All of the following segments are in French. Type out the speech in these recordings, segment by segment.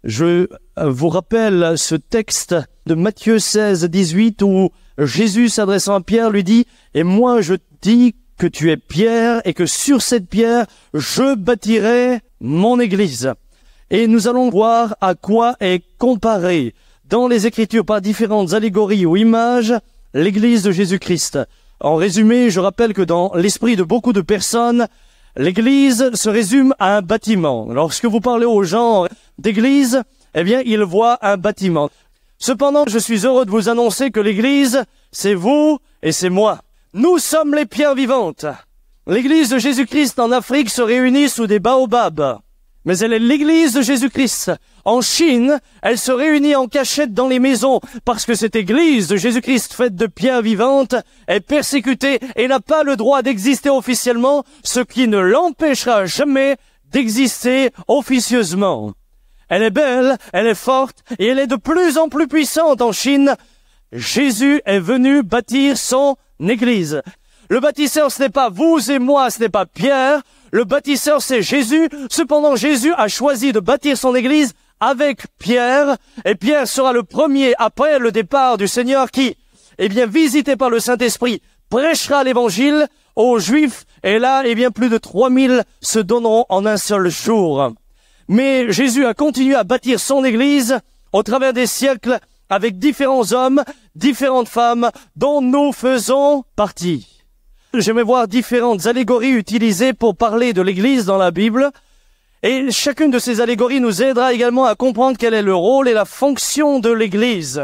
Je vous rappelle ce texte de Matthieu 16, 18 où Jésus s'adressant à Pierre lui dit « Et moi je dis que tu es Pierre et que sur cette pierre je bâtirai mon église. » Et nous allons voir à quoi est comparée dans les Écritures par différentes allégories ou images l'église de Jésus-Christ. En résumé, je rappelle que dans l'esprit de beaucoup de personnes, l'église se résume à un bâtiment. Lorsque vous parlez aux gens d'église, eh bien, ils voient un bâtiment. Cependant, je suis heureux de vous annoncer que l'église, c'est vous et c'est moi. Nous sommes les pierres vivantes. L'église de Jésus-Christ en Afrique se réunit sous des baobabs. Mais elle est l'église de Jésus-Christ. En Chine, elle se réunit en cachette dans les maisons parce que cette église de Jésus-Christ faite de pierres vivantes est persécutée et n'a pas le droit d'exister officiellement, ce qui ne l'empêchera jamais d'exister officieusement. Elle est belle, elle est forte et elle est de plus en plus puissante en Chine. Jésus est venu bâtir son église. Le bâtisseur, ce n'est pas vous et moi, ce n'est pas Pierre. Le bâtisseur, c'est Jésus. Cependant, Jésus a choisi de bâtir son église avec Pierre. Et Pierre sera le premier, après le départ du Seigneur, qui, visité par le Saint-Esprit, prêchera l'évangile aux Juifs. Et là, plus de 3000 se donneront en un seul jour. Mais Jésus a continué à bâtir son église au travers des siècles avec différents hommes, différentes femmes dont nous faisons partie. J'aimerais voir différentes allégories utilisées pour parler de l'Église dans la Bible. Et chacune de ces allégories nous aidera également à comprendre quel est le rôle et la fonction de l'Église.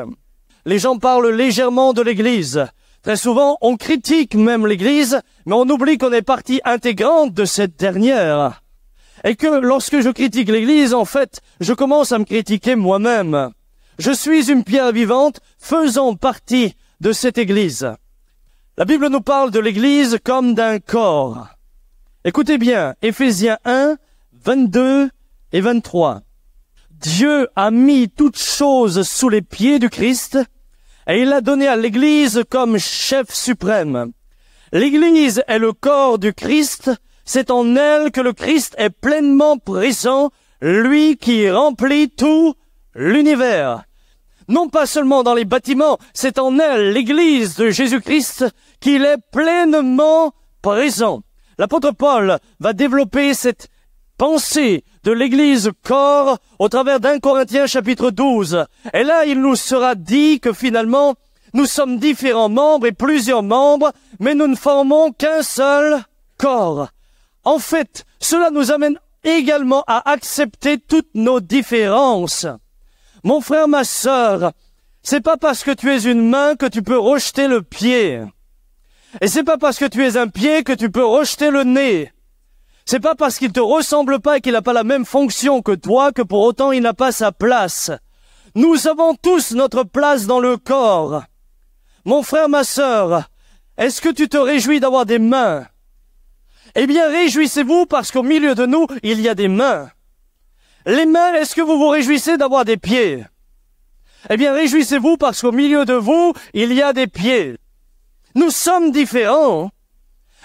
Les gens parlent légèrement de l'Église. Très souvent, on critique même l'Église, mais on oublie qu'on est partie intégrante de cette dernière. Et que lorsque je critique l'Église, en fait, je commence à me critiquer moi-même. Je suis une pierre vivante faisant partie de cette Église. La Bible nous parle de l'Église comme d'un corps. Écoutez bien, Éphésiens 1, 22 et 23. Dieu a mis toutes choses sous les pieds du Christ et il l'a donné à l'Église comme chef suprême. L'Église est le corps du Christ, c'est en elle que le Christ est pleinement présent, lui qui remplit tout l'univers. Non pas seulement dans les bâtiments, c'est en elle, l'Église de Jésus-Christ, qu'il est pleinement présent. L'apôtre Paul va développer cette pensée de l'Église corps au travers d'1 Corinthiens chapitre 12. Et là, il nous sera dit que finalement, nous sommes différents membres et plusieurs membres, mais nous ne formons qu'un seul corps. En fait, cela nous amène également à accepter toutes nos différences. Mon frère, ma sœur, c'est pas parce que tu es une main que tu peux rejeter le pied. Et c'est pas parce que tu es un pied que tu peux rejeter le nez. C'est pas parce qu'il te ressemble pas et qu'il n'a pas la même fonction que toi que pour autant il n'a pas sa place. Nous avons tous notre place dans le corps. Mon frère, ma sœur, est-ce que tu te réjouis d'avoir des mains? Eh bien, réjouissez-vous parce qu'au milieu de nous, il y a des mains. Les mains, est-ce que vous vous réjouissez d'avoir des pieds? Eh bien, réjouissez-vous parce qu'au milieu de vous, il y a des pieds. Nous sommes différents,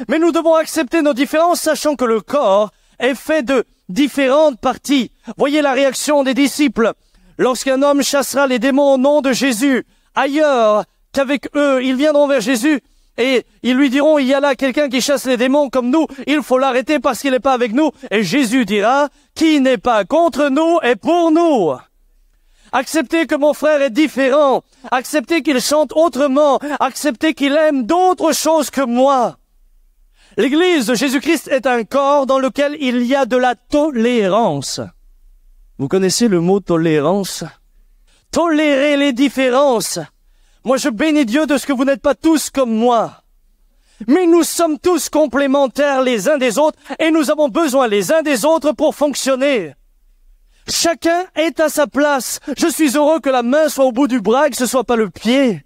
mais nous devons accepter nos différences, sachant que le corps est fait de différentes parties. Voyez la réaction des disciples. Lorsqu'un homme chassera les démons au nom de Jésus, ailleurs qu'avec eux, ils viendront vers Jésus et ils lui diront, il y a là quelqu'un qui chasse les démons comme nous, il faut l'arrêter parce qu'il n'est pas avec nous. Et Jésus dira, qui n'est pas contre nous est pour nous. Acceptez que mon frère est différent. Acceptez qu'il chante autrement. Acceptez qu'il aime d'autres choses que moi. L'Église de Jésus-Christ est un corps dans lequel il y a de la tolérance. Vous connaissez le mot tolérance? Tolérer les différences. Moi, je bénis Dieu de ce que vous n'êtes pas tous comme moi. Mais nous sommes tous complémentaires les uns des autres et nous avons besoin les uns des autres pour fonctionner. Chacun est à sa place. Je suis heureux que la main soit au bout du bras et que ce soit pas le pied.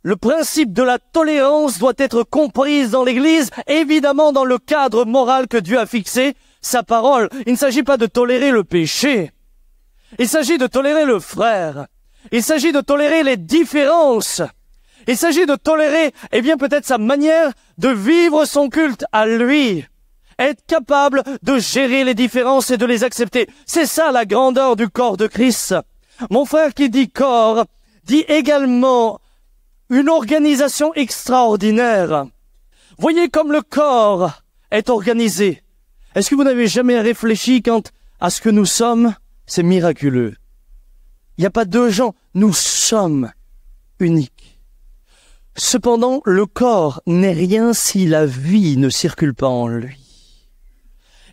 Le principe de la tolérance doit être comprise dans l'Église, évidemment dans le cadre moral que Dieu a fixé, sa parole. Il ne s'agit pas de tolérer le péché. Il s'agit de tolérer le frère. Il s'agit de tolérer les différences. Il s'agit de tolérer, peut-être sa manière de vivre son culte à lui. être capable de gérer les différences et de les accepter. C'est ça la grandeur du corps de Christ. Mon frère qui dit corps, dit également une organisation extraordinaire. Voyez comme le corps est organisé. Est-ce que vous n'avez jamais réfléchi quant à ce que nous sommes? C'est miraculeux. Il n'y a pas deux gens, nous sommes uniques. Cependant, le corps n'est rien si la vie ne circule pas en lui.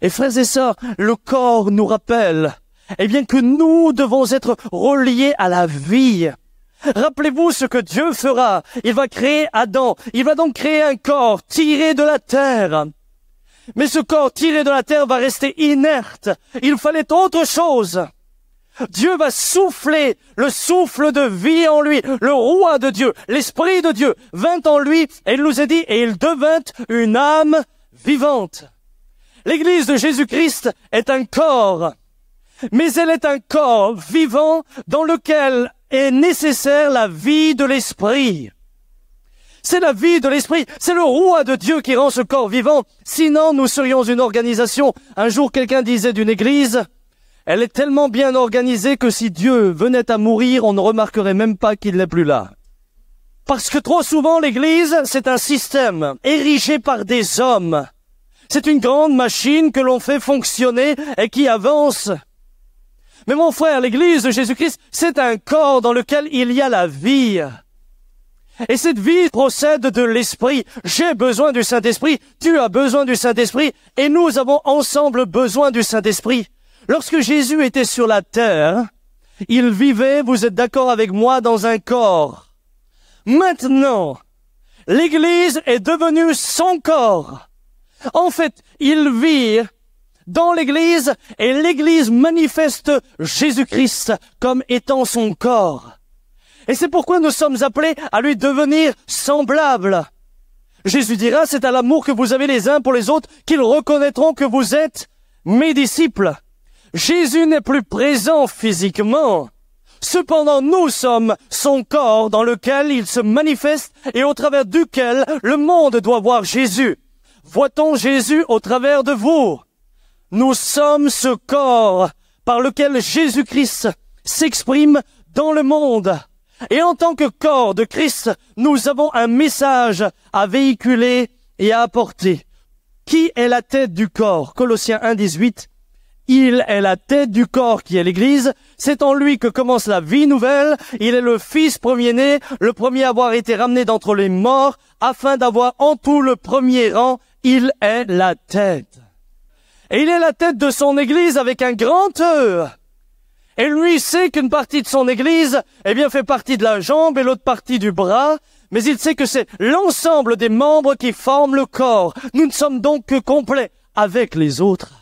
Et frères et sœurs, le corps nous rappelle, eh bien, que nous devons être reliés à la vie. Rappelez-vous ce que Dieu fera. Il va créer Adam. Il va donc créer un corps tiré de la terre. Mais ce corps tiré de la terre va rester inerte. Il fallait autre chose. Dieu va souffler le souffle de vie en lui. Le roi de Dieu, l'Esprit de Dieu vint en lui et il nous a dit, et il devint une âme vivante. L'Église de Jésus-Christ est un corps, mais elle est un corps vivant dans lequel est nécessaire la vie de l'Esprit. C'est la vie de l'Esprit, c'est le roi de Dieu qui rend ce corps vivant. Sinon, nous serions une organisation. Un jour, quelqu'un disait d'une église, elle est tellement bien organisée que si Dieu venait à mourir, on ne remarquerait même pas qu'il n'est plus là. Parce que trop souvent, l'église, c'est un système érigé par des hommes. C'est une grande machine que l'on fait fonctionner et qui avance. Mais mon frère, l'église de Jésus-Christ, c'est un corps dans lequel il y a la vie. Et cette vie procède de l'Esprit. J'ai besoin du Saint-Esprit, tu as besoin du Saint-Esprit, et nous avons ensemble besoin du Saint-Esprit. Lorsque Jésus était sur la terre, il vivait, vous êtes d'accord avec moi, dans un corps. Maintenant, l'Église est devenue son corps. En fait, il vit dans l'Église et l'Église manifeste Jésus-Christ comme étant son corps. Et c'est pourquoi nous sommes appelés à lui devenir semblables. Jésus dira, c'est à l'amour que vous avez les uns pour les autres qu'ils reconnaîtront que vous êtes mes disciples. Jésus n'est plus présent physiquement. Cependant, nous sommes son corps dans lequel il se manifeste et au travers duquel le monde doit voir Jésus. Voit-on Jésus au travers de vous? Nous sommes ce corps par lequel Jésus-Christ s'exprime dans le monde. Et en tant que corps de Christ, nous avons un message à véhiculer et à apporter. Qui est la tête du corps? Colossiens 1:18. Il est la tête du corps qui est l'Église. C'est en lui que commence la vie nouvelle. Il est le fils premier-né, le premier à avoir été ramené d'entre les morts, afin d'avoir en tout le premier rang. Il est la tête. Et il est la tête de son Église avec un grand E. Et lui sait qu'une partie de son Église, eh bien, fait partie de la jambe et l'autre partie du bras, mais il sait que c'est l'ensemble des membres qui forment le corps. Nous ne sommes donc que complets avec les autres.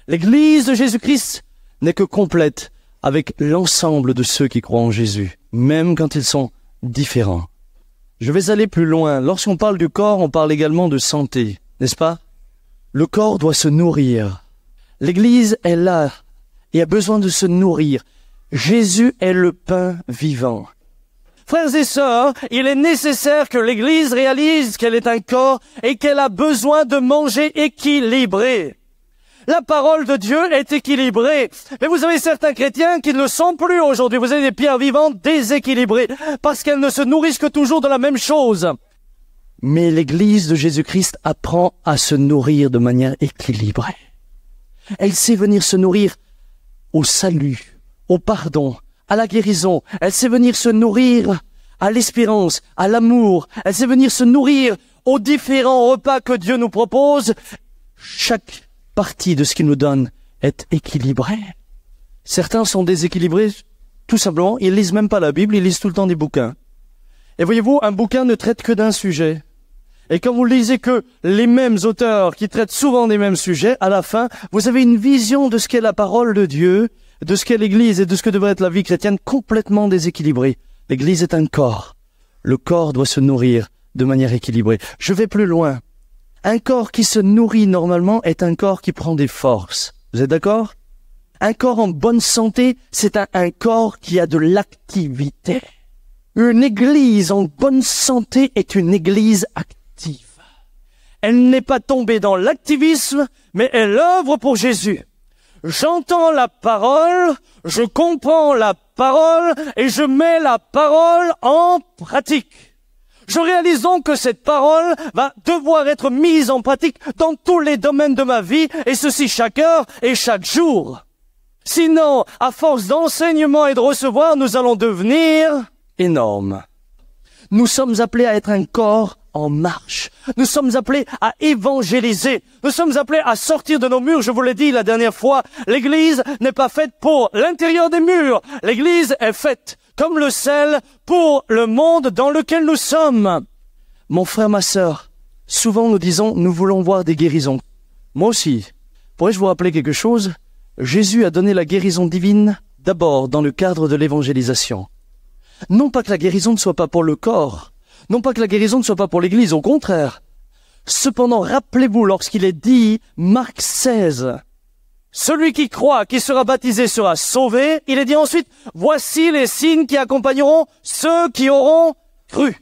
L'Église de Jésus-Christ n'est que complète avec l'ensemble de ceux qui croient en Jésus, même quand ils sont différents. Je vais aller plus loin. Lorsqu'on parle du corps, on parle également de santé, n'est-ce pas? Le corps doit se nourrir. L'Église est là et a besoin de se nourrir. Jésus est le pain vivant. Frères et sœurs, il est nécessaire que l'Église réalise qu'elle est un corps et qu'elle a besoin de manger équilibré. La parole de Dieu est équilibrée. Mais vous avez certains chrétiens qui ne le sont plus aujourd'hui. Vous avez des pierres vivantes déséquilibrées parce qu'elles ne se nourrissent que toujours de la même chose. Mais l'Église de Jésus-Christ apprend à se nourrir de manière équilibrée. Elle sait venir se nourrir au salut, au pardon, à la guérison. Elle sait venir se nourrir à l'espérance, à l'amour. Elle sait venir se nourrir aux différents repas que Dieu nous propose. Chaque partie de ce qu'il nous donne est équilibrée. Certains sont déséquilibrés, tout simplement. Ils lisent même pas la Bible, ils lisent tout le temps des bouquins. Et voyez-vous, un bouquin ne traite que d'un sujet. Et quand vous lisez que les mêmes auteurs qui traitent souvent des mêmes sujets, à la fin, vous avez une vision de ce qu'est la parole de Dieu, de ce qu'est l'Église et de ce que devrait être la vie chrétienne complètement déséquilibrée. L'Église est un corps. Le corps doit se nourrir de manière équilibrée. Je vais plus loin. Un corps qui se nourrit normalement est un corps qui prend des forces. Vous êtes d'accord? Un corps en bonne santé, c'est un corps qui a de l'activité. Une église en bonne santé est une église active. Elle n'est pas tombée dans l'activisme, mais elle œuvre pour Jésus. J'entends la parole, je comprends la parole et je mets la parole en pratique. Je réalise donc que cette parole va devoir être mise en pratique dans tous les domaines de ma vie, et ceci chaque heure et chaque jour. Sinon, à force d'enseignement et de recevoir, nous allons devenir énormes. Nous sommes appelés à être un corps en marche. Nous sommes appelés à évangéliser. Nous sommes appelés à sortir de nos murs. Je vous l'ai dit la dernière fois, l'Église n'est pas faite pour l'intérieur des murs. L'Église est faite comme le sel pour le monde dans lequel nous sommes. Mon frère, ma sœur, souvent nous disons, nous voulons voir des guérisons. Moi aussi. Pourrais-je vous rappeler quelque chose? Jésus a donné la guérison divine d'abord dans le cadre de l'évangélisation. Non pas que la guérison ne soit pas pour le corps, non pas que la guérison ne soit pas pour l'Église, au contraire. Cependant, rappelez-vous, lorsqu'il est dit, Marc 16, celui qui croit, qui sera baptisé sera sauvé. Il est dit ensuite, voici les signes qui accompagneront ceux qui auront cru.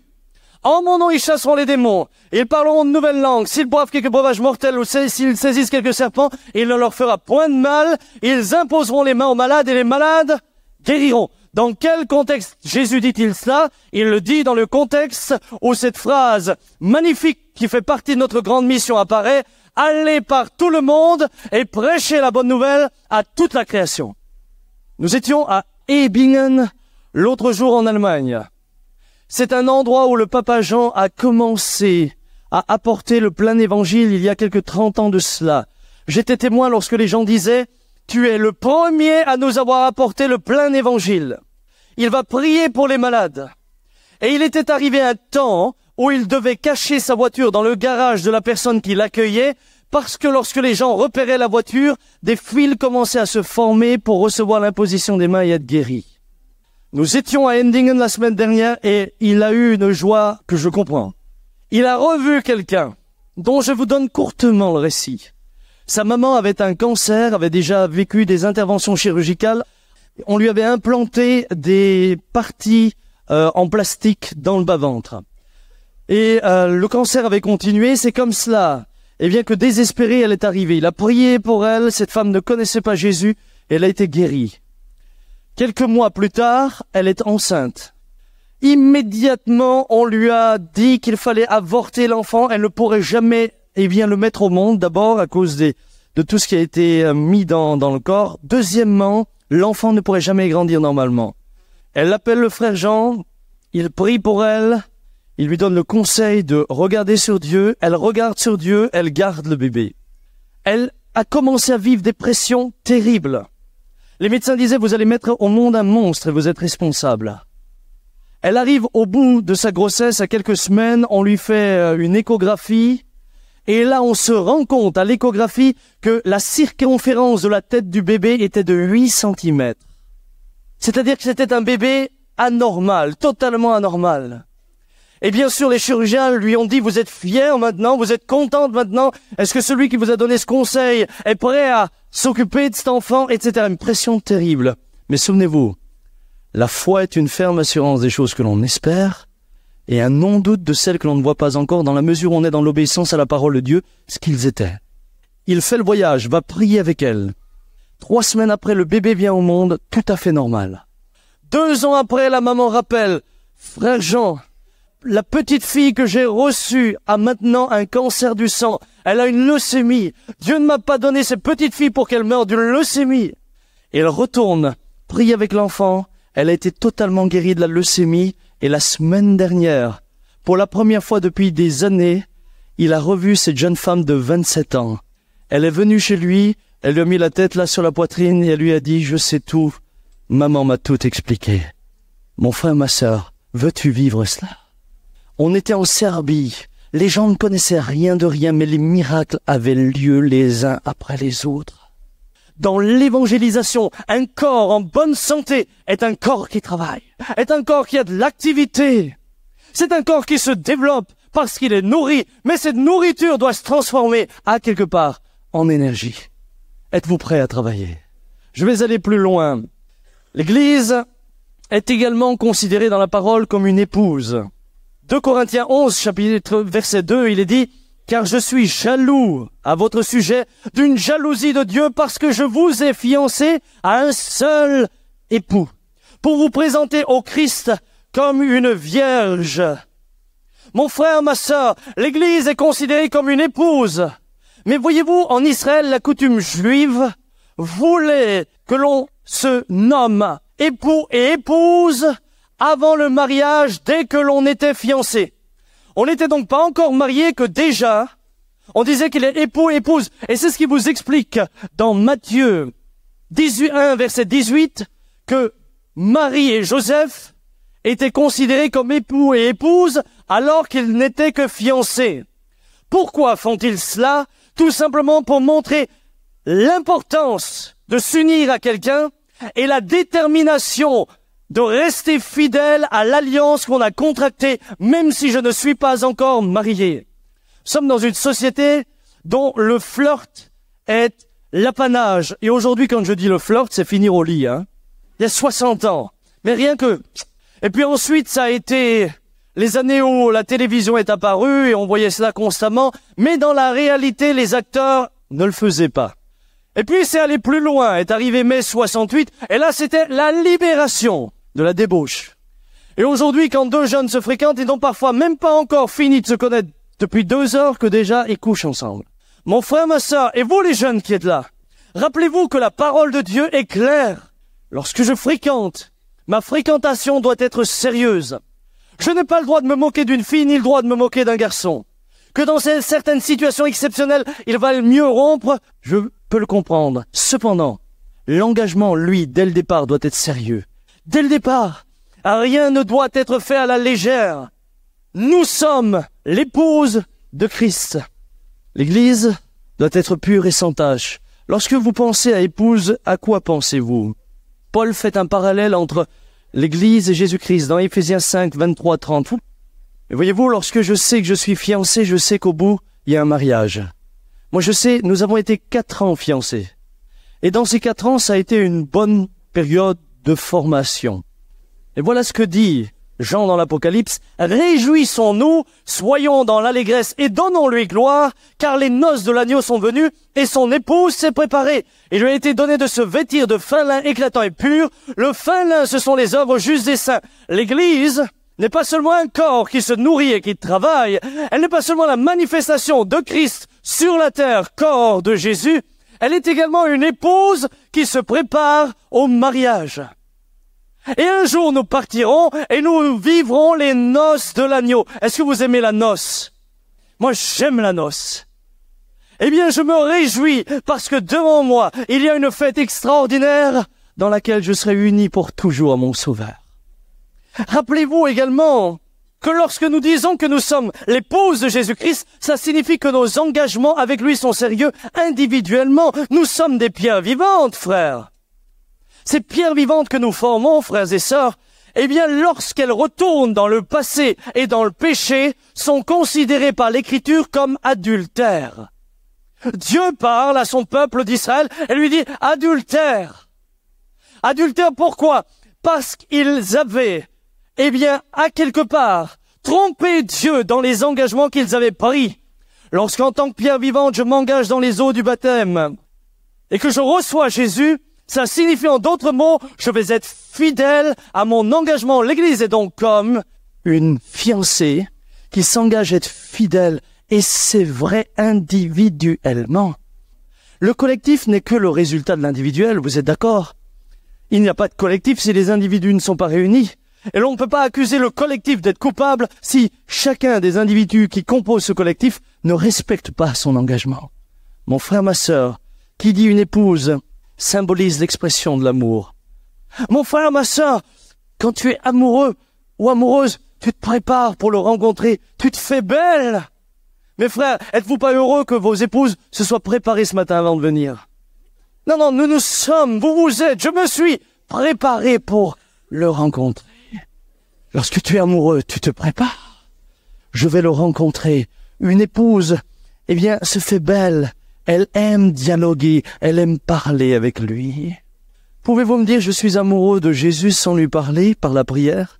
En mon nom, ils chasseront les démons. Ils parleront de nouvelles langues. S'ils boivent quelques breuvages mortels ou s'ils saisissent quelques serpents, il ne leur fera point de mal. Ils imposeront les mains aux malades et les malades guériront. Dans quel contexte Jésus dit-il cela? Il le dit dans le contexte où cette phrase magnifique qui fait partie de notre grande mission apparaît. Allez par tout le monde et prêchez la bonne nouvelle à toute la création. Nous étions à Ebingen l'autre jour en Allemagne. C'est un endroit où le Papa Jean a commencé à apporter le plein évangile il y a quelques 30 ans de cela. J'étais témoin lorsque les gens disaient « Tu es le premier à nous avoir apporté le plein évangile. Il va prier pour les malades. » Et il était arrivé un temps où il devait cacher sa voiture dans le garage de la personne qui l'accueillait, parce que lorsque les gens repéraient la voiture, des files commençaient à se former pour recevoir l'imposition des mains et être guéris. Nous étions à Endingen la semaine dernière et il a eu une joie que je comprends. Il a revu quelqu'un dont je vous donne courtement le récit. Sa maman avait un cancer, avait déjà vécu des interventions chirurgicales. On lui avait implanté des parties en plastique dans le bas-ventre. Et le cancer avait continué, c'est comme cela. Et bien que désespérée, elle est arrivée. Il a prié pour elle, cette femme ne connaissait pas Jésus, et elle a été guérie. Quelques mois plus tard, elle est enceinte. Immédiatement, on lui a dit qu'il fallait avorter l'enfant. Elle ne pourrait jamais le mettre au monde, d'abord à cause de tout ce qui a été mis dans le corps. Deuxièmement, l'enfant ne pourrait jamais grandir normalement. Elle appelle le frère Jean, il prie pour elle, il lui donne le conseil de regarder sur Dieu, elle regarde sur Dieu, elle garde le bébé. Elle a commencé à vivre des pressions terribles. Les médecins disaient, vous allez mettre au monde un monstre et vous êtes responsable. Elle arrive au bout de sa grossesse, à quelques semaines, on lui fait une échographie, et là on se rend compte à l'échographie que la circonférence de la tête du bébé était de 8 cm. C'est-à-dire que c'était un bébé anormal, totalement anormal. Et bien sûr, les chirurgiens lui ont dit, vous êtes fiers maintenant, vous êtes contente maintenant, est-ce que celui qui vous a donné ce conseil est prêt à s'occuper de cet enfant, etc. Une pression terrible. Mais souvenez-vous, la foi est une ferme assurance des choses que l'on espère et un non-doute de celles que l'on ne voit pas encore dans la mesure où on est dans l'obéissance à la parole de Dieu, ce qu'ils étaient. Il fait le voyage, va prier avec elle. 3 semaines après, le bébé vient au monde, tout à fait normal. 2 ans après, la maman rappelle, frère Jean, la petite fille que j'ai reçue a maintenant un cancer du sang. Elle a une leucémie. Dieu ne m'a pas donné cette petite fille pour qu'elle meure d'une leucémie. Et elle retourne, prie avec l'enfant. Elle a été totalement guérie de la leucémie. Et la semaine dernière, pour la première fois depuis des années, il a revu cette jeune femme de 27 ans. Elle est venue chez lui, elle lui a mis la tête là sur la poitrine et elle lui a dit « Je sais tout, maman m'a tout expliqué. » Mon frère, ma sœur, veux-tu vivre cela? On était en Serbie, les gens ne connaissaient rien de rien, mais les miracles avaient lieu les uns après les autres. Dans l'évangélisation, un corps en bonne santé est un corps qui travaille, est un corps qui a de l'activité. C'est un corps qui se développe parce qu'il est nourri, mais cette nourriture doit se transformer à quelque part en énergie. Êtes-vous prêts à travailler? Je vais aller plus loin. L'Église est également considérée dans la parole comme une épouse. 2 Corinthiens 11, chapitre verset 2, il est dit « car je suis jaloux à votre sujet d'une jalousie de Dieu parce que je vous ai fiancé à un seul époux, pour vous présenter au Christ comme une vierge. Mon frère, ma sœur, l'Église est considérée comme une épouse. Mais voyez-vous, en Israël, la coutume juive voulait que l'on se nomme époux et épouse avant le mariage, dès que l'on était fiancé. On n'était donc pas encore marié que déjà, on disait qu'il est époux et épouse. Et c'est ce qui vous explique dans Matthieu 1, verset 18, que Marie et Joseph étaient considérés comme époux et épouses alors qu'ils n'étaient que fiancés. Pourquoi font-ils cela? Tout simplement pour montrer l'importance de s'unir à quelqu'un et la détermination de rester fidèle à l'alliance qu'on a contractée, même si je ne suis pas encore marié. Nous sommes dans une société dont le flirt est l'apanage. Et aujourd'hui, quand je dis le flirt, c'est finir au lit, hein. Il y a 60 ans. Mais rien que... Et puis ensuite, ça a été les années où la télévision est apparue et on voyait cela constamment. Mais dans la réalité, les acteurs ne le faisaient pas. Et puis c'est allé plus loin, est arrivé mai 68, et là c'était la libération de la débauche. Et aujourd'hui, quand deux jeunes se fréquentent, ils n'ont parfois même pas encore fini de se connaître depuis 2 heures que déjà ils couchent ensemble. Mon frère, ma sœur, et vous les jeunes qui êtes là, rappelez-vous que la parole de Dieu est claire. Lorsque je fréquente, ma fréquentation doit être sérieuse. Je n'ai pas le droit de me moquer d'une fille, ni le droit de me moquer d'un garçon. Que dans certaines situations exceptionnelles, il va mieux rompre, je peux le comprendre. Cependant, l'engagement, lui, dès le départ, doit être sérieux. Dès le départ, rien ne doit être fait à la légère. Nous sommes l'épouse de Christ. L'Église doit être pure et sans tache. Lorsque vous pensez à épouse, à quoi pensez-vous? Paul fait un parallèle entre l'Église et Jésus-Christ dans Éphésiens 5, 23, 30. Et voyez-vous, lorsque je sais que je suis fiancé, je sais qu'au bout, il y a un mariage. Moi, je sais, nous avons été 4 ans fiancés. Et dans ces 4 ans, ça a été une bonne période de formation. Et voilà ce que dit Jean dans l'Apocalypse. Réjouissons-nous, soyons dans l'allégresse et donnons-lui gloire, car les noces de l'agneau sont venues et son épouse s'est préparée. Il lui a été donné de se vêtir de fin lin éclatant et pur. Le fin lin, ce sont les œuvres justes des saints. L'Église n'est pas seulement un corps qui se nourrit et qui travaille, elle n'est pas seulement la manifestation de Christ sur la terre, corps de Jésus, elle est également une épouse qui se prépare au mariage. Et un jour nous partirons et nous vivrons les noces de l'agneau. Est-ce que vous aimez la noce? Moi j'aime la noce. Eh bien je me réjouis parce que devant moi il y a une fête extraordinaire dans laquelle je serai uni pour toujours à mon Sauveur. Rappelez-vous également que lorsque nous disons que nous sommes l'épouse de Jésus-Christ, ça signifie que nos engagements avec lui sont sérieux individuellement. Nous sommes des pierres vivantes, frères. Ces pierres vivantes que nous formons, frères et sœurs, eh bien, lorsqu'elles retournent dans le passé et dans le péché, sont considérées par l'Écriture comme adultères. Dieu parle à son peuple d'Israël et lui dit « adultère ». Adultère pourquoi? Parce qu'ils avaient eh bien, à quelque part, tromper Dieu dans les engagements qu'ils avaient pris. Lorsqu'en tant que pierre vivante, je m'engage dans les eaux du baptême et que je reçois Jésus, ça signifie en d'autres mots, je vais être fidèle à mon engagement. L'Église est donc comme une fiancée qui s'engage à être fidèle, et c'est vrai individuellement. Le collectif n'est que le résultat de l'individuel, vous êtes d'accord? Il n'y a pas de collectif si les individus ne sont pas réunis. Et l'on ne peut pas accuser le collectif d'être coupable si chacun des individus qui composent ce collectif ne respecte pas son engagement. Mon frère, ma sœur, qui dit une épouse symbolise l'expression de l'amour. Mon frère, ma sœur, quand tu es amoureux ou amoureuse, tu te prépares pour le rencontrer, tu te fais belle. Mes frères, êtes-vous pas heureux que vos épouses se soient préparées ce matin avant de venir? Non, nous sommes, vous êtes, je me suis préparé pour le rencontrer. Lorsque tu es amoureux, tu te prépares. Je vais le rencontrer. Une épouse, eh bien, se fait belle. Elle aime dialoguer, elle aime parler avec lui. Pouvez-vous me dire, je suis amoureux de Jésus sans lui parler par la prière?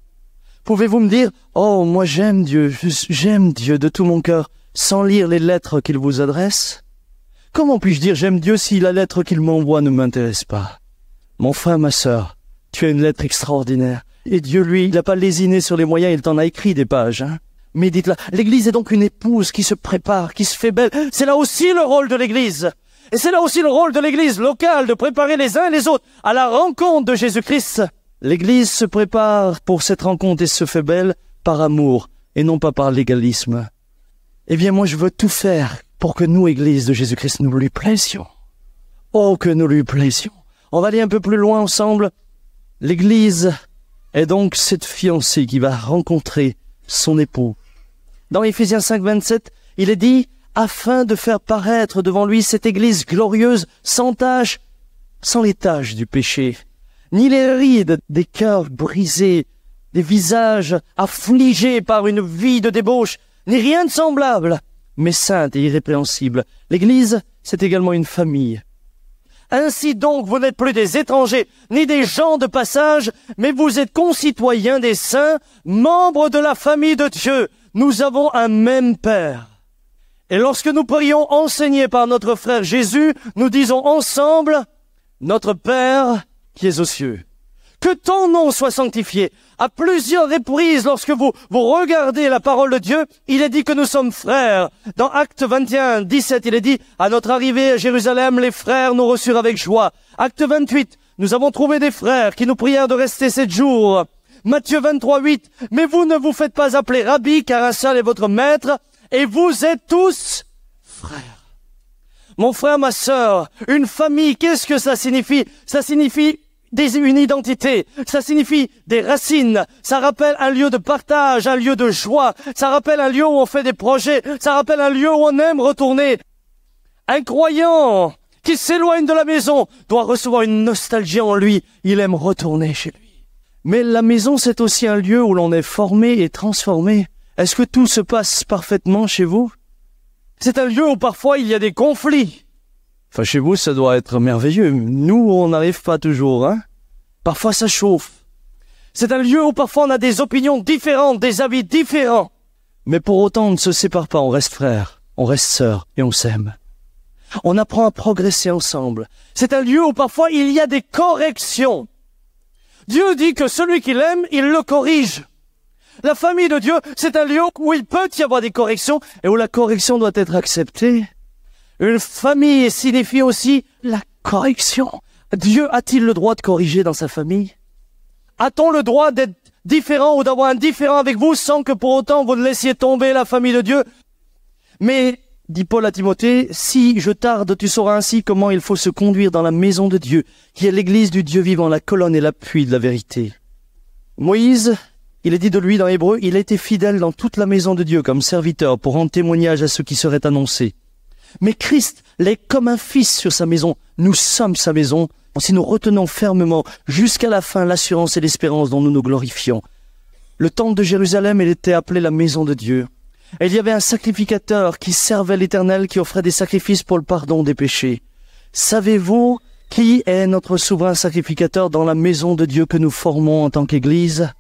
Pouvez-vous me dire, oh, moi j'aime Dieu de tout mon cœur, sans lire les lettres qu'il vous adresse? Comment puis-je dire j'aime Dieu si la lettre qu'il m'envoie ne m'intéresse pas? Mon frère, ma sœur, tu as une lettre extraordinaire. Et Dieu, lui, il n'a pas lésiné sur les moyens, il t'en a écrit des pages. Mais dites-la, l'Église est donc une épouse qui se prépare, qui se fait belle. C'est là aussi le rôle de l'Église. Et c'est là aussi le rôle de l'Église locale, de préparer les uns et les autres à la rencontre de Jésus-Christ. L'Église se prépare pour cette rencontre et se fait belle par amour et non pas par légalisme. Eh bien, moi, je veux tout faire pour que nous, Église de Jésus-Christ, nous lui plaisions. Oh, que nous lui plaisions. On va aller un peu plus loin ensemble. L'Église est donc cette fiancée qui va rencontrer son époux. Dans Éphésiens 5, 27, il est dit « Afin de faire paraître devant lui cette Église glorieuse, sans tache, sans les taches du péché, ni les rides des cœurs brisés, des visages affligés par une vie de débauche, ni rien de semblable, mais sainte et irrépréhensible. » L'Église, c'est également une famille. Ainsi donc, vous n'êtes plus des étrangers, ni des gens de passage, mais vous êtes concitoyens des saints, membres de la famille de Dieu. Nous avons un même Père. Et lorsque nous prions enseignés par notre frère Jésus, nous disons ensemble, notre Père qui es aux cieux. Que ton nom soit sanctifié. À plusieurs reprises, lorsque vous regardez la parole de Dieu, il est dit que nous sommes frères. Dans Actes 21, 17, il est dit, à notre arrivée à Jérusalem, les frères nous reçurent avec joie. Acte 28, nous avons trouvé des frères qui nous prièrent de rester 7 jours. Matthieu 23, 8, mais vous ne vous faites pas appeler rabbi, car un seul est votre maître, et vous êtes tous frères. Mon frère, ma sœur, une famille, qu'est-ce que ça signifie? Ça signifie une identité, ça signifie des racines, ça rappelle un lieu de partage, un lieu de joie, ça rappelle un lieu où on fait des projets, ça rappelle un lieu où on aime retourner. Un croyant qui s'éloigne de la maison doit recevoir une nostalgie en lui, il aime retourner chez lui. Mais la maison, c'est aussi un lieu où l'on est formé et transformé. Est-ce que tout se passe parfaitement chez vous? C'est un lieu où parfois il y a des conflits. Enfin, chez vous, ça doit être merveilleux. Nous, on n'arrive pas toujours, hein. Parfois, ça chauffe. C'est un lieu où parfois on a des opinions différentes, des avis différents. Mais pour autant, on ne se sépare pas, on reste frères, on reste sœurs et on s'aime. On apprend à progresser ensemble. C'est un lieu où parfois il y a des corrections. Dieu dit que celui qu'il aime, il le corrige. La famille de Dieu, c'est un lieu où il peut y avoir des corrections et où la correction doit être acceptée. Une famille signifie aussi la correction. Dieu a-t-il le droit de corriger dans sa famille? A-t-on le droit d'être différent ou d'avoir un différent avec vous sans que pour autant vous ne laissiez tomber la famille de Dieu? Mais, dit Paul à Timothée, si je tarde, tu sauras ainsi comment il faut se conduire dans la maison de Dieu, qui est l'église du Dieu vivant, la colonne et l'appui de la vérité. Moïse, il est dit de lui dans Hébreu, il a été fidèle dans toute la maison de Dieu comme serviteur pour rendre témoignage à ceux qui seraient annoncés. Mais Christ l'est comme un fils sur sa maison. Nous sommes sa maison, si nous retenons fermement jusqu'à la fin l'assurance et l'espérance dont nous nous glorifions. Le temple de Jérusalem, il était appelé la maison de Dieu. Et il y avait un sacrificateur qui servait l'Éternel, qui offrait des sacrifices pour le pardon des péchés. Savez-vous qui est notre souverain sacrificateur dans la maison de Dieu que nous formons en tant qu'Église?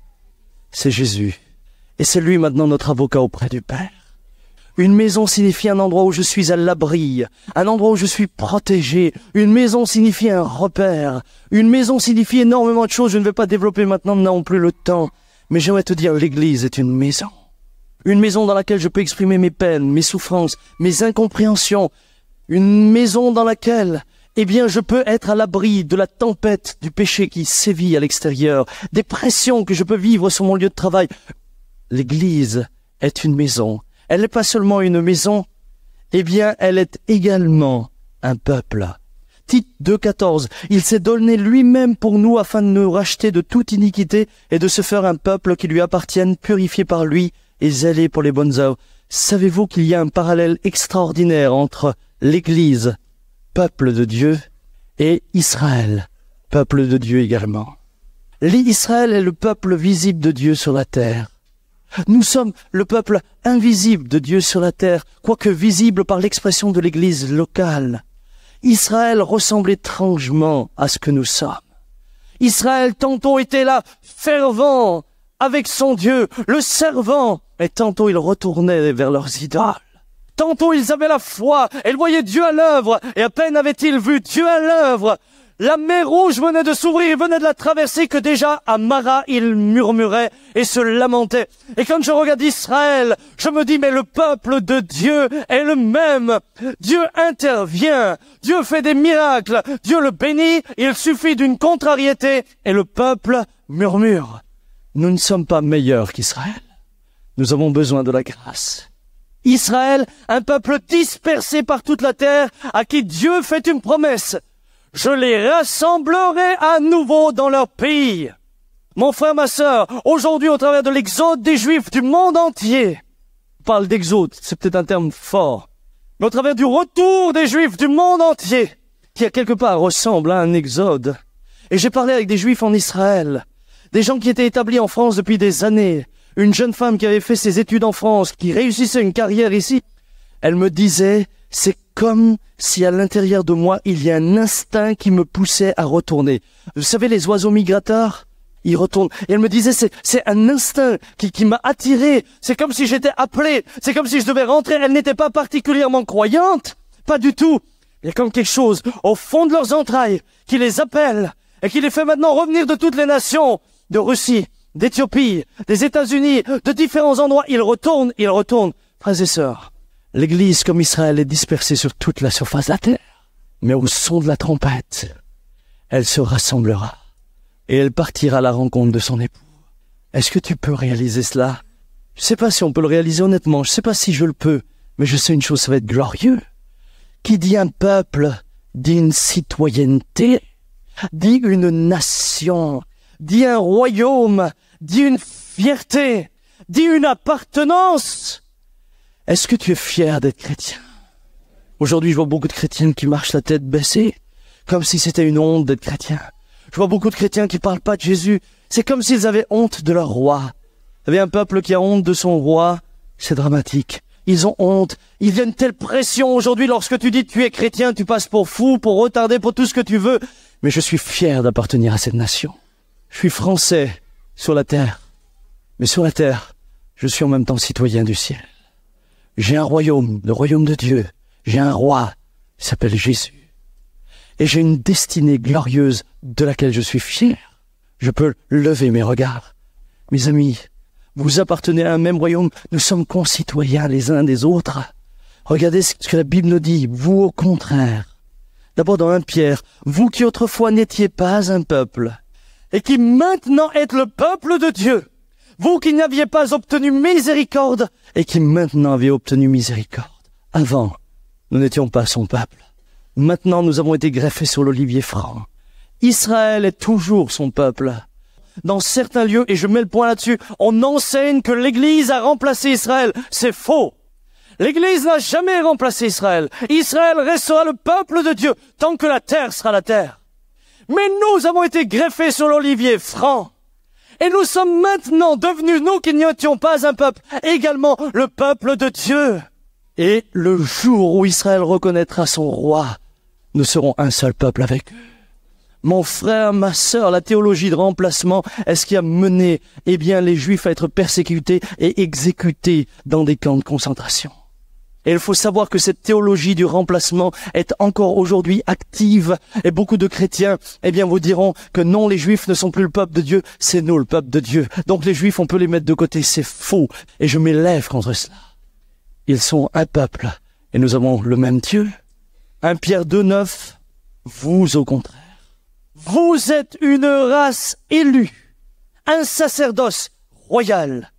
C'est Jésus. Et c'est lui maintenant notre avocat auprès du Père. Une maison signifie un endroit où je suis à l'abri, un endroit où je suis protégé. Une maison signifie un repère. Une maison signifie énormément de choses. Je ne vais pas développer maintenant, nous n'avons plus le temps. Mais j'aimerais te dire, l'Église est une maison. Une maison dans laquelle je peux exprimer mes peines, mes souffrances, mes incompréhensions. Une maison dans laquelle, je peux être à l'abri de la tempête du péché qui sévit à l'extérieur, des pressions que je peux vivre sur mon lieu de travail. L'Église est une maison. Elle n'est pas seulement une maison, elle est également un peuple. Tite 2,14, il s'est donné lui-même pour nous afin de nous racheter de toute iniquité et de se faire un peuple qui lui appartienne, purifié par lui et zélé pour les bonnes œuvres. Savez-vous qu'il y a un parallèle extraordinaire entre l'Église, peuple de Dieu, et Israël, peuple de Dieu également. L'Israël est le peuple visible de Dieu sur la terre. Nous sommes le peuple invisible de Dieu sur la terre, quoique visible par l'expression de l'Église locale. Israël ressemble étrangement à ce que nous sommes. Israël tantôt était là, fervent, avec son Dieu, le servant, et tantôt il retournait vers leurs idoles. Tantôt ils avaient la foi, et ils voyaient Dieu à l'œuvre, et à peine avaient-ils vu Dieu à l'œuvre. La mer Rouge venait de s'ouvrir, ils venaient de la traverser, que déjà à Mara, ils murmuraient et se lamentaient. Et quand je regarde Israël, je me dis, mais le peuple de Dieu est le même. Dieu intervient, Dieu fait des miracles, Dieu le bénit, il suffit d'une contrariété, et le peuple murmure. Nous ne sommes pas meilleurs qu'Israël. Nous avons besoin de la grâce. Israël, un peuple dispersé par toute la terre, à qui Dieu fait une promesse. Je les rassemblerai à nouveau dans leur pays. Mon frère, ma sœur, aujourd'hui, au travers de l'exode des Juifs du monde entier, on parle d'exode, c'est peut-être un terme fort, mais au travers du retour des Juifs du monde entier, qui à quelque part ressemble à un exode. Et j'ai parlé avec des Juifs en Israël, des gens qui étaient établis en France depuis des années, une jeune femme qui avait fait ses études en France, qui réussissait une carrière ici. Elle me disait, c'est comme si à l'intérieur de moi, il y a un instinct qui me poussait à retourner. Vous savez, les oiseaux migrateurs, ils retournent. Et elle me disait, c'est un instinct qui m'a attiré. C'est comme si j'étais appelé. C'est comme si je devais rentrer. Elle n'était pas particulièrement croyante. Pas du tout. Il y a comme quelque chose au fond de leurs entrailles qui les appelle et qui les fait maintenant revenir de toutes les nations, de Russie, d'Éthiopie, des États-Unis, de différents endroits. Ils retournent. Frères et sœurs, l'Église comme Israël est dispersée sur toute la surface de la terre. Mais au son de la trompette, elle se rassemblera et elle partira à la rencontre de son époux. Est-ce que tu peux réaliser cela? Je ne sais pas si on peut le réaliser honnêtement, je ne sais pas si je le peux, mais je sais une chose, ça va être glorieux. Qui dit un peuple, dit une citoyenneté, dit une nation, dit un royaume, dit une fierté, dit une appartenance. Est-ce que tu es fier d'être chrétien? Aujourd'hui, je vois beaucoup de chrétiens qui marchent la tête baissée, comme si c'était une honte d'être chrétien. Je vois beaucoup de chrétiens qui parlent pas de Jésus. C'est comme s'ils avaient honte de leur roi. Il y avait un peuple qui a honte de son roi. C'est dramatique. Ils ont honte. Il y a une telle pression aujourd'hui lorsque tu dis que tu es chrétien, tu passes pour fou, pour retardé, pour tout ce que tu veux. Mais je suis fier d'appartenir à cette nation. Je suis français sur la terre. Mais sur la terre, je suis en même temps citoyen du ciel. J'ai un royaume, le royaume de Dieu. J'ai un roi, il s'appelle Jésus. Et j'ai une destinée glorieuse de laquelle je suis fier. Je peux lever mes regards. Mes amis, vous appartenez à un même royaume. Nous sommes concitoyens les uns des autres. Regardez ce que la Bible nous dit. Vous, au contraire. D'abord dans 1 Pierre, vous qui autrefois n'étiez pas un peuple, et qui maintenant êtes le peuple de Dieu. Vous qui n'aviez pas obtenu miséricorde, et qui maintenant avez obtenu miséricorde. Avant, nous n'étions pas son peuple. Maintenant, nous avons été greffés sur l'olivier franc. Israël est toujours son peuple. Dans certains lieux, et je mets le point là-dessus, on enseigne que l'Église a remplacé Israël. C'est faux. L'Église n'a jamais remplacé Israël. Israël restera le peuple de Dieu tant que la terre sera la terre. Mais nous avons été greffés sur l'olivier franc. Et nous sommes maintenant devenus, nous qui n'étions pas un peuple, également le peuple de Dieu. Et le jour où Israël reconnaîtra son roi, nous serons un seul peuple avec eux. Mon frère, ma sœur, la théologie de remplacement est ce qui a mené, les Juifs à être persécutés et exécutés dans des camps de concentration. Et il faut savoir que cette théologie du remplacement est encore aujourd'hui active. Et beaucoup de chrétiens, vous diront que non, les Juifs ne sont plus le peuple de Dieu, c'est nous le peuple de Dieu. Donc les Juifs, on peut les mettre de côté, c'est faux. Et je m'élève contre cela. Ils sont un peuple et nous avons le même Dieu. 1 Pierre 2,9, vous au contraire. Vous êtes une race élue, un sacerdoce royal,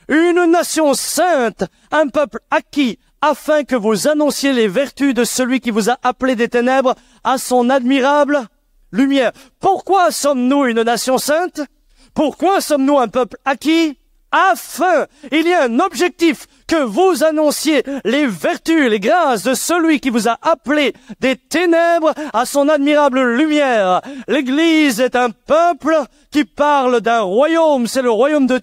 une nation sainte, un peuple acquis, afin que vous annonciez les vertus de celui qui vous a appelé des ténèbres à son admirable lumière. Pourquoi sommes-nous une nation sainte? Pourquoi sommes-nous un peuple acquis? Afin, il y a un objectif, que vous annonciez les vertus, les grâces de celui qui vous a appelé des ténèbres à son admirable lumière. L'Église est un peuple qui parle d'un royaume, c'est le royaume de